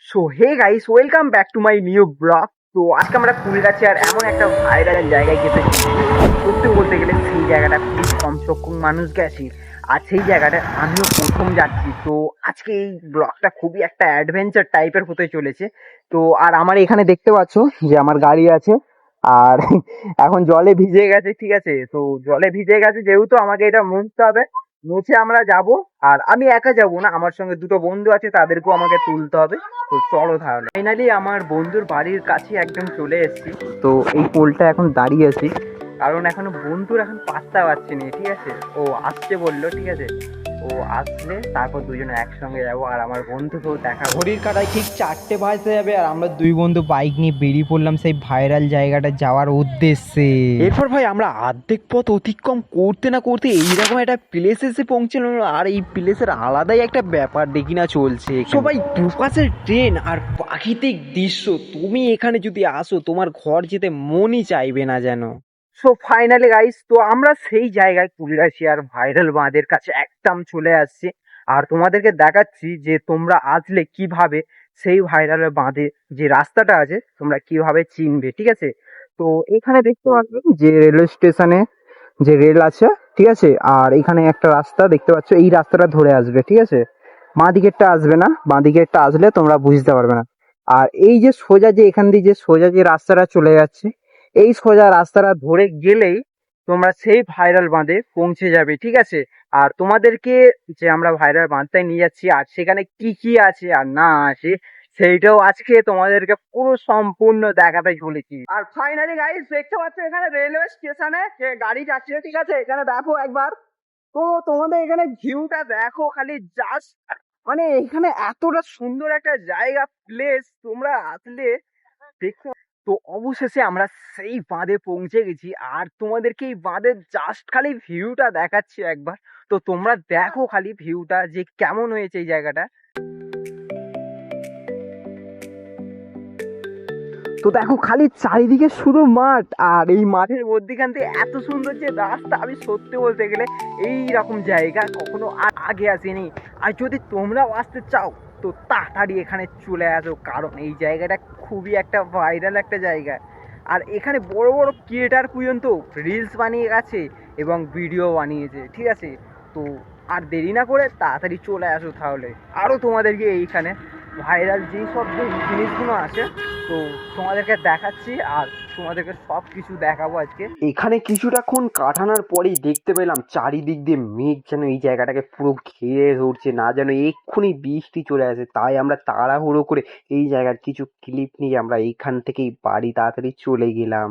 So hey guys, welcome back to my new blog. তো আজকে আমরা কুমিল্লার এমন একটা ভাইরাল জায়গায় যেতে চলেছি। সত্যি বলতে গেলে সেই জায়গাটা খুব কম সংখ্যক মানুষ গেছে, আর সেই জায়গাটা আমিও প্রথম যাচ্ছি। তো আজকে এই ব্লগটা খুবই একটা অ্যাডভেঞ্চার টাইপের হতে চলেছে। তো আর আমার এখানে দেখতে পাচ্ছ যে আমার গাড়ি আছে, আর এখন জলে ভিজে গেছে, ঠিক আছে। তো জলে ভিজে গেছে যেহেতু আমাকে এটা মুছতে হবে, মুছে আমরা যাব। আর আমি একা যাব না, আমার সঙ্গে দুটো বন্ধু আছে, তাদেরকেও আমাকে তুলতে হবে। তো চলো তাহলে, ফাইনালি আমার বন্ধুর বাড়ির কাছে একদম চলে এসেছি। তো এই পোলটা এখন দাঁড়িয়ে আছি, কারণ এখনো বন্ধুর এখন পাত্তা পাচ্ছি না, ঠিক আছে। ও আসছে বললো, ঠিক আছে। ও আসলে তারপর দুজনে একসঙ্গে যাবো, আর আমার বন্ধুকেও দেখা। ঘড়ির কাঁটায় ঠিক 4টে বাজতে যাবে আর আমরা দুই বন্ধু বাইক নিয়ে বেরিয়ে পড়লাম সেই ভাইরাল জায়গাটা যাওয়ার উদ্দেশ্যে। এরপর ভাই আমরা অর্ধেক পথ অতিক্রম করতে না করতে এইরকম একটা প্লেসে এসে পৌঁছলাম, আর এই প্লেসের আলাদাই একটা ব্যাপার দেখি না চলছে। সবাই দুপাশের ট্রেন আর প্রাকৃতিক দৃশ্য, তুমি এখানে যদি আসো তোমার ঘর যেতে মনই চাইবে না যেন। সো ফাইনালি গাইস, তো আমরা সেই জায়গায় কুলিরাশিয়ার ভাইরাল বাঁধের কাছে একদম চলে আসছি। আর তোমাদেরকে দেখাচ্ছি যে তোমরা আসলে কিভাবে সেই ভাইরাল বাঁধে যে রাস্তাটা আছে তোমরা কিভাবে চিনবে, ঠিক আছে। তো এখানে দেখতে পাচ্ছ যে রেলওয়ে স্টেশনে যে রেল আছে, ঠিক আছে। আর এখানে একটা রাস্তা দেখতে পাচ্ছ, এই রাস্তাটা ধরে আসবে, ঠিক আছে। বাঁ দিকেরটা আসবে না, বাঁ দিকেরটা আসলে তোমরা বুঝতে পারবে না। আর এই যে সোজা যে এখান দিয়ে যে সোজা যে রাস্তাটা চলে যাচ্ছে, এই সোজা রাস্তাটা ধরে গেলেই তোমরা সেই ভাইরাল বাঁধে পৌঁছে যাবে, ঠিক আছে। আর তোমাদেরকে যে আমরা ভাইরাল বাঁধটায় নিয়ে যাচ্ছি, আর সেখানে কি কি আছে আর না আছে সেইটাও আজকে তোমাদেরকে পুরো সম্পূর্ণ দেখাতে চলেছি। আর ফাইনালি গাইস, দেখতে পাচ্ছ এখানে রেলওয়ে স্টেশনে যে গাড়ি যাচ্ছে, ঠিক আছে। এখানে দেখো একবার, তো তোমাদের এখানে ভিউটা দেখো খালি, জাস্ট মানে এখানে এতটা সুন্দর একটা জায়গা, প্লেস, তোমরা আসলে দেখতে। তো অবশেষে আমরা সেই বাঁধে পৌঁছে গেছি, আর তোমাদেরকে এই বাঁধের জাস্ট খালি ভিউটা দেখাচ্ছি একবার। তো তোমরা দেখো খালি ভিউটা যে কেমন হয়েছে এই জায়গাটা। তো দেখো খালি চারিদিকে শুধু মাঠ, আর এই মাঠের মধ্যেখান থেকে এত সুন্দর যে রাস্তা, আমি সত্যি বলতে গেলে এই রকম জায়গা কখনো আর আগে আসেনি। আর যদি তোমরাও আসতে চাও তো তাড়াতাড়ি এখানে চলে আসো, কারণ এই জায়গাটা খুবই একটা ভাইরাল একটা জায়গা। আর এখানে বড় বড় ক্রিয়েটার পর্যন্ত রিলস বানিয়ে গেছে এবং ভিডিও বানিয়েছে, ঠিক আছে। তো আর দেরি না করে তাড়াতাড়ি চলে আসো তাহলে, আরও তোমাদেরকে এইখানে ভাইরাল যেই সব যে জিনিসগুলো আছে তো তোমাদেরকে দেখাচ্ছি, আর তোমাদেরকে সব কিছু দেখাবো আজকে। এখানে কিছুটাক্ষণ কাটানোর পরেই দেখতে পেলাম চারিদিক দিয়ে মেঘ যেন এই জায়গাটাকে পুরো ঘিরে ধরছে, না যেন এক্ষুনি বৃষ্টি চলে আসে। তাই আমরা তাড়াহুড়ো করে এই জায়গার কিছু ক্লিপ নিয়ে আমরা এইখান থেকেই বাড়ি তাড়াতাড়ি চলে গেলাম।